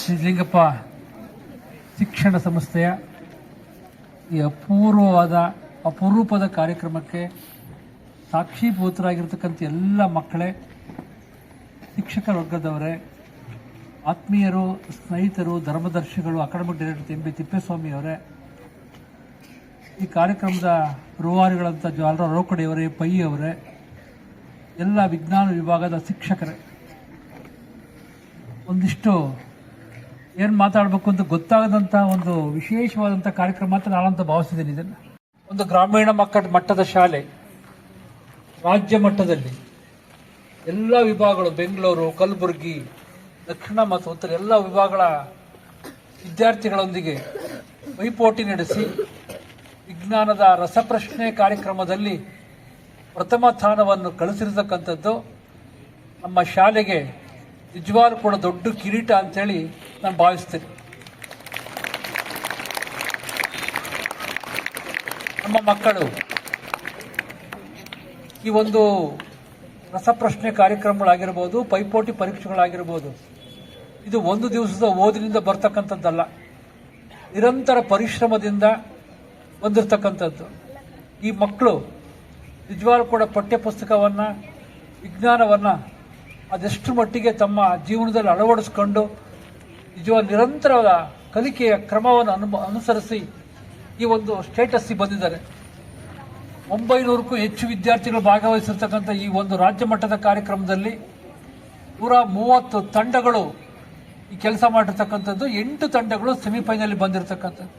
ಸಿದ್ಧಲಿಂಗಪ್ಪ ಶಿಕ್ಷಣ ಸಂಸ್ಥೆಯ ಈ ಅಪರೂಪದ ಕಾರ್ಯಕ್ರಮಕ್ಕೆ ಸಾಕ್ಷೀಭೂತರಾಗಿರ್ತಕ್ಕಂಥ ಎಲ್ಲ ಮಕ್ಕಳೇ, ಶಿಕ್ಷಕ ವರ್ಗದವರೇ, ಆತ್ಮೀಯರು, ಸ್ನೇಹಿತರು, ಧರ್ಮದರ್ಶಿಗಳು, academic director M B Thippeswamy ಅವರೇ, ಈ ಕಾರ್ಯಕ್ರಮದ ರೂವಾರಿಗಳಂತ ಜ್ವಾಲರ ರೋಕಡೆಯವರೇ, ಪೈ ಅವರೇ, ಎಲ್ಲ ವಿಜ್ಞಾನ ವಿಭಾಗದ ಶಿಕ್ಷಕರೇ, ಒಂದಿಷ್ಟು ಏನು ಮಾತಾಡಬೇಕು ಅಂತ ಗೊತ್ತಾಗದಂಥ ಒಂದು ವಿಶೇಷವಾದಂಥ ಕಾರ್ಯಕ್ರಮ ಅಂತ ನಾನಂತ ಭಾವಿಸಿದ್ದೀನಿ. ಇದನ್ನು ಒಂದು ಗ್ರಾಮೀಣ ಮಟ್ಟದ ಶಾಲೆ, ರಾಜ್ಯ ಮಟ್ಟದಲ್ಲಿ ಎಲ್ಲ ವಿಭಾಗಗಳು, ಬೆಂಗಳೂರು, ಕಲಬುರಗಿ, ದಕ್ಷಿಣ ಮತ್ತು ಉತ್ತರ ಎಲ್ಲ ವಿಭಾಗಗಳ ವಿದ್ಯಾರ್ಥಿಗಳೊಂದಿಗೆ ಪೈಪೋಟಿ ನಡೆಸಿ ವಿಜ್ಞಾನದ ರಸಪ್ರಶ್ನೆ ಕಾರ್ಯಕ್ರಮದಲ್ಲಿ ಪ್ರಥಮ ಸ್ಥಾನವನ್ನು ಗಳಿಸಿರತಕ್ಕಂಥದ್ದು ನಮ್ಮ ಶಾಲೆಗೆ ನಿಜವಾಗ್ಲೂ ಕೂಡ ದೊಡ್ಡ ಕಿರೀಟ ಅಂತೇಳಿ ನಾನು ಭಾವಿಸ್ತೇನೆ. ನಮ್ಮ ಮಕ್ಕಳು ಈ ಒಂದು ರಸಪ್ರಶ್ನೆ ಕಾರ್ಯಕ್ರಮಗಳಾಗಿರ್ಬೋದು, ಪೈಪೋಟಿ ಪರೀಕ್ಷೆಗಳಾಗಿರ್ಬೋದು, ಇದು ಒಂದು ದಿವಸದ ಓದಿನಿಂದ ಬರ್ತಕ್ಕಂಥದ್ದಲ್ಲ, ನಿರಂತರ ಪರಿಶ್ರಮದಿಂದ ಬಂದಿರತಕ್ಕಂಥದ್ದು. ಈ ಮಕ್ಕಳು ನಿಜವಾಗ್ಲೂ ಕೂಡ ಪಠ್ಯಪುಸ್ತಕವನ್ನು, ವಿಜ್ಞಾನವನ್ನು ಅದೆಷ್ಟು ಮಟ್ಟಿಗೆ ತಮ್ಮ ಜೀವನದಲ್ಲಿ ಅಳವಡಿಸ್ಕೊಂಡು ನಿಜವಾದ ನಿರಂತರವಾದ ಕಲಿಕೆಯ ಕ್ರಮವನ್ನು ಅನುಸರಿಸಿ ಈ ಒಂದು ಸ್ಟೇಟಸ್ಸಿಗೆ ಬಂದಿದ್ದಾರೆ. 900ಕ್ಕೂ ಹೆಚ್ಚು ವಿದ್ಯಾರ್ಥಿಗಳು ಭಾಗವಹಿಸಿರ್ತಕ್ಕಂಥ ಈ ಒಂದು ರಾಜ್ಯ ಮಟ್ಟದ ಕಾರ್ಯಕ್ರಮದಲ್ಲಿ 130 ತಂಡಗಳು ಈ ಕೆಲಸ ಮಾಡಿರ್ತಕ್ಕಂಥದ್ದು, 8 ತಂಡಗಳು ಸೆಮಿಫೈನಲ್ ಬಂದಿರತಕ್ಕಂಥದ್ದು.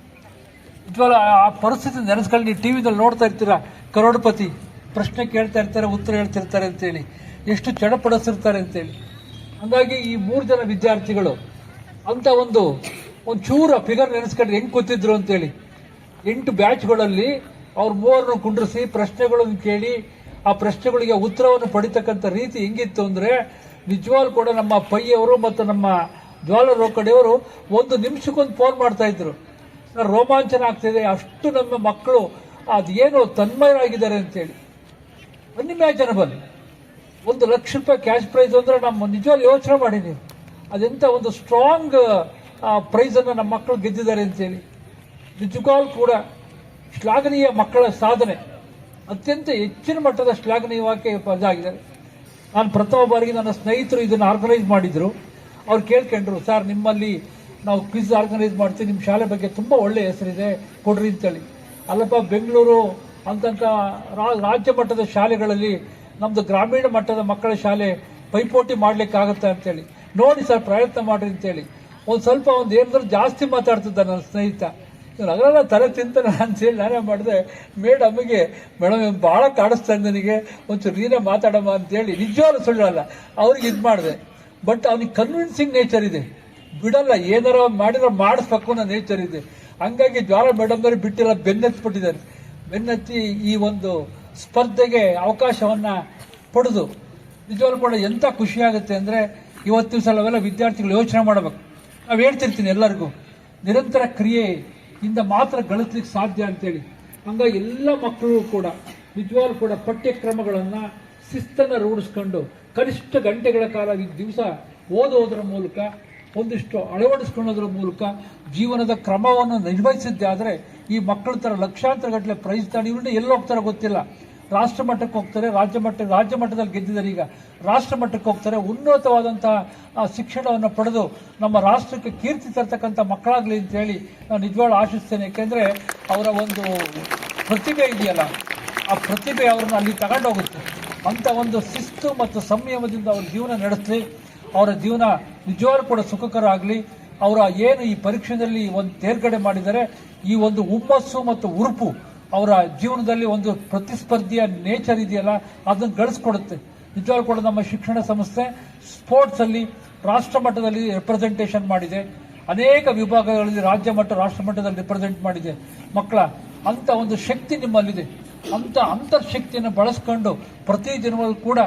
ನಿಜವಾಗ್ಲೂ ಆ ಪರಿಸ್ಥಿತಿ ನೆನೆಸ್ಕೊಂಡು ನೀವು ಟಿವಿದಲ್ಲಿ ನೋಡ್ತಾ ಇರ್ತೀರ, ಕರೋಡ್ಪತಿ ಪ್ರಶ್ನೆ ಕೇಳ್ತಾ ಇರ್ತಾರೆ, ಉತ್ತರ ಹೇಳ್ತಿರ್ತಾರೆ ಅಂತೇಳಿ, ಎಷ್ಟು ಚಡಪಡಿಸಿರ್ತಾರೆ ಅಂತೇಳಿ. ಹಾಗಾಗಿ ಈ 3 ಜನ ವಿದ್ಯಾರ್ಥಿಗಳು ಅಂತ ಒಂದು ಚೂರ ಫಿಗರ್ ನೆನೆಸ್ಕೊಂಡ್ರೆ ಹೆಂಗೆ ಕೂತಿದ್ರು ಅಂತೇಳಿ 8 ಬ್ಯಾಚ್ಗಳಲ್ಲಿ ಅವ್ರು 3 ಕುಂಡ್ರಿಸಿ ಪ್ರಶ್ನೆಗಳನ್ನು ಕೇಳಿ ಆ ಪ್ರಶ್ನೆಗಳಿಗೆ ಉತ್ತರವನ್ನು ಪಡಿತಕ್ಕಂಥ ರೀತಿ ಹೆಂಗಿತ್ತು ಅಂದರೆ, ನಿಜವಾಗ್ಲೂ ಕೂಡ ನಮ್ಮ ಪೈಯವರು ಮತ್ತು ನಮ್ಮ ಜ್ವಾಲ ರೋಕಡೆಯವರು 1 ನಿಮಿಷಕ್ಕೊಂದು ಫೋನ್ ಮಾಡ್ತಾ ಇದ್ರು. ರೋಮಾಂಚನ ಆಗ್ತಿದೆ, ಅಷ್ಟು ನಮ್ಮ ಮಕ್ಕಳು ಅದೇನು ತನ್ಮಯರಾಗಿದ್ದಾರೆ ಅಂತೇಳಿ. ಅನ್ಇಮ್ಯಾಜಿನಬಲ್. 1 ಲಕ್ಷ ರೂಪಾಯಿ ಕ್ಯಾಶ್ ಪ್ರೈಸ್ ಅಂದರೆ ನಮ್ಮ ನಿಜವಾಗ್ಲೂ ಯೋಚನೆ ಮಾಡಿ ನೀವು, ಅದೆಂಥ ಒಂದು ಸ್ಟ್ರಾಂಗ್ ಪ್ರೈಸನ್ನು ನಮ್ಮ ಮಕ್ಕಳು ಗೆದ್ದಿದ್ದಾರೆ ಅಂತೇಳಿ. ನಿಜವಾಗ್ಲೂ ಕೂಡ ಶ್ಲಾಘನೀಯ ಮಕ್ಕಳ ಸಾಧನೆ, ಅತ್ಯಂತ ಹೆಚ್ಚಿನ ಮಟ್ಟದ ಶ್ಲಾಘನೀಯವಾಗಿ ಇದಾಗಿದ್ದಾರೆ. ನಾನು ಪ್ರಥಮ ಬಾರಿಗೆ ನನ್ನ ಸ್ನೇಹಿತರು ಇದನ್ನು ಆರ್ಗನೈಸ್ ಮಾಡಿದ್ರು. ಅವ್ರು ಕೇಳ್ಕೊಂಡ್ರು, ಸರ್ ನಿಮ್ಮಲ್ಲಿ ನಾವು ಕ್ವಿಜ್ ಆರ್ಗನೈಸ್ ಮಾಡ್ತೀವಿ, ನಿಮ್ಮ ಶಾಲೆ ಬಗ್ಗೆ ತುಂಬ ಒಳ್ಳೆಯ ಹೆಸರಿದೆ, ಕೊಡ್ರಿ ಅಂತೇಳಿ. ಅಲ್ಲಪ್ಪ, ಬೆಂಗಳೂರು ಅಂತಂತ ರಾಜ್ಯ ಮಟ್ಟದ ಶಾಲೆಗಳಲ್ಲಿ ನಮ್ಮದು ಗ್ರಾಮೀಣ ಮಟ್ಟದ ಮಕ್ಕಳ ಶಾಲೆ ಪೈಪೋಟಿ ಮಾಡಲಿಕ್ಕಾಗತ್ತೆ ಅಂತೇಳಿ, ನೋಡಿ ಸರ್ ಪ್ರಯತ್ನ ಮಾಡಿರಿ ಅಂತೇಳಿ ಸ್ವಲ್ಪ ಏನಾದರೂ ಜಾಸ್ತಿ ಮಾತಾಡ್ತಿದ್ದ ನನ್ನ ಸ್ನೇಹಿತ. ಅದೆಲ್ಲ ತಲೆ ತಿಂತಾನೆ ಅಂತೇಳಿ ನಾನೇ ಮಾಡಿದೆ. ಮೇಡಮ್ಗೆ, ಮೇಡಮ್ ಭಾಳ ಕಾಡಿಸ್ತಾ ನನಗೆ, ಒಂಚೂರು ನೀನೇ ಮಾತಾಡಮ್ಮ ಅಂತೇಳಿ. ನಿಜವಾಗ್ಲೂ ಸುಳ್ಳಲ್ಲ, ಅವ್ರಿಗೆ ಇದು ಮಾಡಿದೆ. ಬಟ್ ಅವನಿಗೆ ಕನ್ವಿನ್ಸಿಂಗ್ ನೇಚರ್ ಇದೆ, ಬಿಡಲ್ಲ, ಏನಾರ ಮಾಡಿರೋ ಮಾಡಿಸ್ಬೇಕು ಅನ್ನೋ ನೇಚರ್ ಇದೆ. ಹಂಗಾಗಿ ಜ್ವಾಲ ಮೇಡಮ್ನವ್ರು ಬಿಟ್ಟಿಲ್ಲ, ಬೆನ್ನೆತ್ಬಿಟ್ಟಿದ್ದಾರೆ. ಬೆನ್ನತ್ತಿ ಈ ಒಂದು ಸ್ಪರ್ಧೆಗೆ ಅವಕಾಶವನ್ನು ಪಡೆದು ನಿಜವಾಗ್ಲೂ ಕೂಡ ಎಂಥ ಖುಷಿಯಾಗುತ್ತೆ ಅಂದರೆ, ಇವತ್ತು ದಿವಸ ಅವೆಲ್ಲ ವಿದ್ಯಾರ್ಥಿಗಳು ಯೋಚನೆ ಮಾಡಬೇಕು. ನಾವು ಹೇಳ್ತಿರ್ತೀನಿ ಎಲ್ಲರಿಗೂ, ನಿರಂತರ ಕ್ರಿಯೆಯಿಂದ ಮಾತ್ರ ಗಳಿಸ್ಲಿಕ್ಕೆ ಸಾಧ್ಯ ಅಂತೇಳಿ. ಹಂಗಾಗಿ ಎಲ್ಲ ಮಕ್ಕಳು ಕೂಡ ನಿಜವಾಗ್ಲೂ ಕೂಡ ಪಠ್ಯಕ್ರಮಗಳನ್ನು, ಶಿಸ್ತನ್ನು ರೂಢಿಸ್ಕೊಂಡು ಕನಿಷ್ಠ ಗಂಟೆಗಳ ಕಾಲ ಈ ದಿವಸ ಓದೋದ್ರ ಮೂಲಕ, ಒಂದಿಷ್ಟು ಅಳವಡಿಸ್ಕೊಳ್ಳೋದ್ರ ಮೂಲಕ ಜೀವನದ ಕ್ರಮವನ್ನು ನಿರ್ವಹಿಸಿದ್ದೆ ಆದರೆ ಈ ಮಕ್ಕಳ ಥರ ಲಕ್ಷಾಂತರ ಗಟ್ಟಲೆ ಪ್ರೈಸ್ ತಾಡಿ ಇವ್ರನ್ನ ಎಲ್ಲಿ ಹೋಗ್ತಾರೆ ಗೊತ್ತಿಲ್ಲ. ರಾಷ್ಟ್ರ ಮಟ್ಟಕ್ಕೆ ಹೋಗ್ತಾರೆ, ರಾಜ್ಯ ಮಟ್ಟದಲ್ಲಿ ಗೆದ್ದಿದ್ದಾರೆ, ಈಗ ರಾಷ್ಟ್ರ ಮಟ್ಟಕ್ಕೆ ಹೋಗ್ತಾರೆ. ಉನ್ನತವಾದಂತಹ ಶಿಕ್ಷಣವನ್ನು ಪಡೆದು ನಮ್ಮ ರಾಷ್ಟ್ರಕ್ಕೆ ಕೀರ್ತಿ ತರ್ತಕ್ಕಂಥ ಮಕ್ಕಳಾಗಲಿ ಅಂತೇಳಿ ನಾನು ನಿಜವಾಗ್ಲೂ ಆಶಿಸ್ತೇನೆ. ಯಾಕೆಂದರೆ ಅವರ ಒಂದು ಪ್ರತಿಭೆ ಇದೆಯಲ್ಲ, ಆ ಪ್ರತಿಭೆ ಅವ್ರನ್ನ ಅಲ್ಲಿ ತಗೊಂಡೋಗುತ್ತೆ. ಅಂಥ ಒಂದು ಶಿಸ್ತು ಮತ್ತು ಸಂಯಮದಿಂದ ಅವ್ರ ಜೀವನ ನಡೆಸಲಿ, ಅವರ ಜೀವನ ನಿಜವಾಗ್ಲೂ ಕೂಡ ಸುಖಕರ ಆಗಲಿ. ಅವರ ಏನು ಈ ಪರೀಕ್ಷೆಯಲ್ಲಿ ಒಂದು ತೇರ್ಗಡೆ ಮಾಡಿದರೆ, ಈ ಒಂದು ಹುಮ್ಮಸ್ಸು ಮತ್ತು ಉರುಪು ಅವರ ಜೀವನದಲ್ಲಿ ಒಂದು ಪ್ರತಿಸ್ಪರ್ಧಿಯ ನೇಚರ್ ಇದೆಯಲ್ಲ, ಅದನ್ನು ಗಳಿಸ್ಕೊಡುತ್ತೆ. ನಿಜವಾಗ್ಲೂ ಕೂಡ ನಮ್ಮ ಶಿಕ್ಷಣ ಸಂಸ್ಥೆ ಸ್ಪೋರ್ಟ್ಸಲ್ಲಿ ರಾಷ್ಟ್ರ ಮಟ್ಟದಲ್ಲಿ ರೆಪ್ರೆಸೆಂಟೇಷನ್ ಮಾಡಿದೆ, ಅನೇಕ ವಿಭಾಗಗಳಲ್ಲಿ ರಾಜ್ಯ ಮಟ್ಟ, ರಾಷ್ಟ್ರ ಮಟ್ಟದಲ್ಲಿ ರಿಪ್ರೆಸೆಂಟ್ ಮಾಡಿದೆ ಮಕ್ಕಳ. ಅಂಥ ಒಂದು ಶಕ್ತಿ ನಿಮ್ಮಲ್ಲಿದೆ. ಅಂಥ ಅಂತರ್ಶಕ್ತಿಯನ್ನು ಬಳಸ್ಕೊಂಡು ಪ್ರತಿದಿನವೂ ಕೂಡ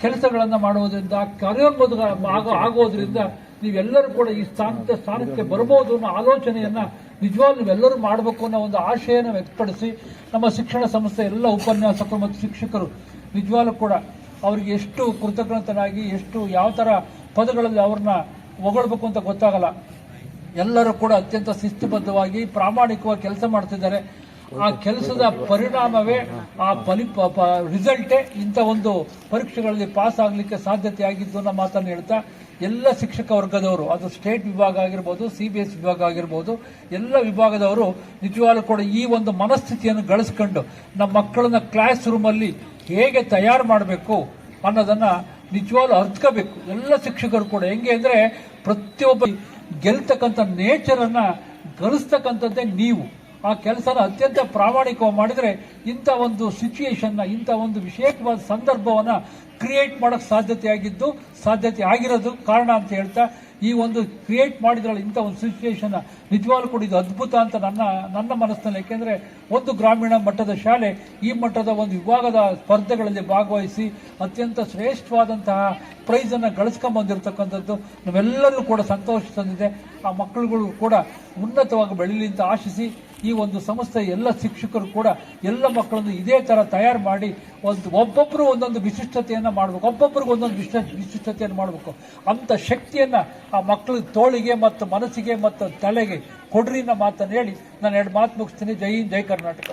ಕೆಲಸಗಳನ್ನು ಮಾಡುವುದರಿಂದ, ಕಾರ್ಯೋನ್ಮುಖ ಆಗೋದ್ರಿಂದ ನೀವೆಲ್ಲರೂ ಕೂಡ ಈ ಸ್ಥಾನಕ್ಕೆ ಬರಬಹುದು ಅನ್ನೋ ಆಲೋಚನೆಯನ್ನು ನಿಜವಾಗ್ಲೂ ನೀವೆಲ್ಲರೂ ಮಾಡಬೇಕು ಅನ್ನೋ ಒಂದು ಆಶಯನ ವ್ಯಕ್ತಪಡಿಸಿ, ನಮ್ಮ ಶಿಕ್ಷಣ ಸಂಸ್ಥೆ ಎಲ್ಲ ಉಪನ್ಯಾಸಕರು ಮತ್ತು ಶಿಕ್ಷಕರು ನಿಜವಾಗ್ಲೂ ಕೂಡ ಅವರಿಗೆ ಎಷ್ಟು ಕೃತಜ್ಞತನಾಗಿ, ಎಷ್ಟು ಯಾವ ಥರ ಪದಗಳಲ್ಲಿ ಅವ್ರನ್ನ ಹೊಗಳಬೇಕು ಅಂತ ಗೊತ್ತಾಗಲ್ಲ. ಎಲ್ಲರೂ ಕೂಡ ಅತ್ಯಂತ ಶಿಸ್ತುಬದ್ಧವಾಗಿ ಪ್ರಾಮಾಣಿಕವಾಗಿ ಕೆಲಸ ಮಾಡ್ತಿದ್ದಾರೆ. ಆ ಕೆಲಸದ ಪರಿಣಾಮವೇ ಆ ರಿಸಲ್ಟೇ ಇಂಥ ಒಂದು ಪರೀಕ್ಷೆಗಳಲ್ಲಿ ಪಾಸ್ ಆಗಲಿಕ್ಕೆ ಸಾಧ್ಯತೆ ಆಗಿದ್ದು ಅನ್ನೋ ಮಾತನ್ನು ಹೇಳ್ತಾ ಎಲ್ಲ ಶಿಕ್ಷಕ ವರ್ಗದವರು, ಅದು ಸ್ಟೇಟ್ ವಿಭಾಗ ಆಗಿರ್ಬೋದು, CBSE ವಿಭಾಗ ಆಗಿರ್ಬೋದು, ಎಲ್ಲ ವಿಭಾಗದವರು ನಿಜವಾಗ್ಲೂ ಕೂಡ ಈ ಒಂದು ಮನಸ್ಥಿತಿಯನ್ನು ಗಳಿಸ್ಕೊಂಡು ನಮ್ಮ ಮಕ್ಕಳನ್ನ ಕ್ಲಾಸ್ ರೂಮಲ್ಲಿ ಹೇಗೆ ತಯಾರು ಮಾಡಬೇಕು ಅನ್ನೋದನ್ನ ನಿಜವಾಗ್ಲೂ ಅರ್ಥಕೋಬೇಕು. ಎಲ್ಲ ಶಿಕ್ಷಕರು ಕೂಡ ಹೆಂಗೆ ಅಂದ್ರೆ ಪ್ರತಿಯೊಬ್ಬ ಗೆಲ್ತಕ್ಕಂಥ ನೇಚರನ್ನ ಗಳಿಸ್ತಕ್ಕಂಥದ್ದೇ ನೀವು. ಆ ಕೆಲಸನ ಅತ್ಯಂತ ಪ್ರಾಮಾಣಿಕವಾಗಿ ಮಾಡಿದ್ರೆ ಇಂಥ ಒಂದು ಸಿಚುಯೇಷನ್ನ, ಇಂಥ ಒಂದು ವಿಶೇಷವಾದ ಸಂದರ್ಭವನ್ನ ಕ್ರಿಯೇಟ್ ಮಾಡಕ್ ಸಾಧ್ಯತೆ ಆಗಿರೋದು ಕಾರಣ ಅಂತ ಹೇಳ್ತಾ, ಈ ಒಂದು ಕ್ರಿಯೇಟ್ ಮಾಡಿದ್ರಲ್ಲ ಇಂಥ ಒಂದು ಸಿಚುಯೇಷನ್ ನಿಜವಾಗ್ಲೂ ಕೂಡ ಇದು ಅದ್ಭುತ ಅಂತ ನನ್ನ ಮನಸ್ಸಿನಲ್ಲಿ. ಯಾಕೆಂದ್ರೆ ಒಂದು ಗ್ರಾಮೀಣ ಮಟ್ಟದ ಶಾಲೆ ಈ ಮಟ್ಟದ ಒಂದು ವಿಭಾಗದ ಸ್ಪರ್ಧೆಗಳಲ್ಲಿ ಭಾಗವಹಿಸಿ ಅತ್ಯಂತ ಶ್ರೇಷ್ಠವಾದಂತಹ ಪ್ರೈಸ್ ಅನ್ನ ಗಳಿಸ್ಕೊಂಡ್ ಬಂದಿರತಕ್ಕಂಥದ್ದು ನಾವೆಲ್ಲರೂ ಕೂಡ ಸಂತೋಷ ತಂದಿದೆ. ಆ ಮಕ್ಕಳುಗಳು ಕೂಡ ಉನ್ನತವಾಗಿ ಬೆಳೀಲಿ ಅಂತ ಆಶಿಸಿ ಈ ಒಂದು ಸಂಸ್ಥೆಯ ಎಲ್ಲ ಶಿಕ್ಷಕರು ಕೂಡ ಎಲ್ಲ ಮಕ್ಕಳನ್ನು ಇದೇ ತರ ತಯಾರು ಮಾಡಿ ಒಬ್ಬೊಬ್ಬರು ಒಂದೊಂದು ವಿಶಿಷ್ಟತೆಯನ್ನ ಮಾಡಬೇಕು, ಒಬ್ಬೊಬ್ಬರಿಗೆ ಒಂದೊಂದು ವಿಶಿಷ್ಟತೆಯನ್ನು ಮಾಡಬೇಕು. ಅಂತ ಶಕ್ತಿಯನ್ನ ಆ ಮಕ್ಕಳ ತೋಳಿಗೆ ಮತ್ತು ಮನಸ್ಸಿಗೆ ಮತ್ತು ತಲೆಗೆ ಕೊಡ್ರಿ ಅನ್ನೋ ಮಾತನ್ನು ಹೇಳಿ ನಾನು 2 ಮಾತು ಮುಗಿಸ್ತೀನಿ. ಜೈ ಹಿಂದ್, ಜೈ ಕರ್ನಾಟಕ.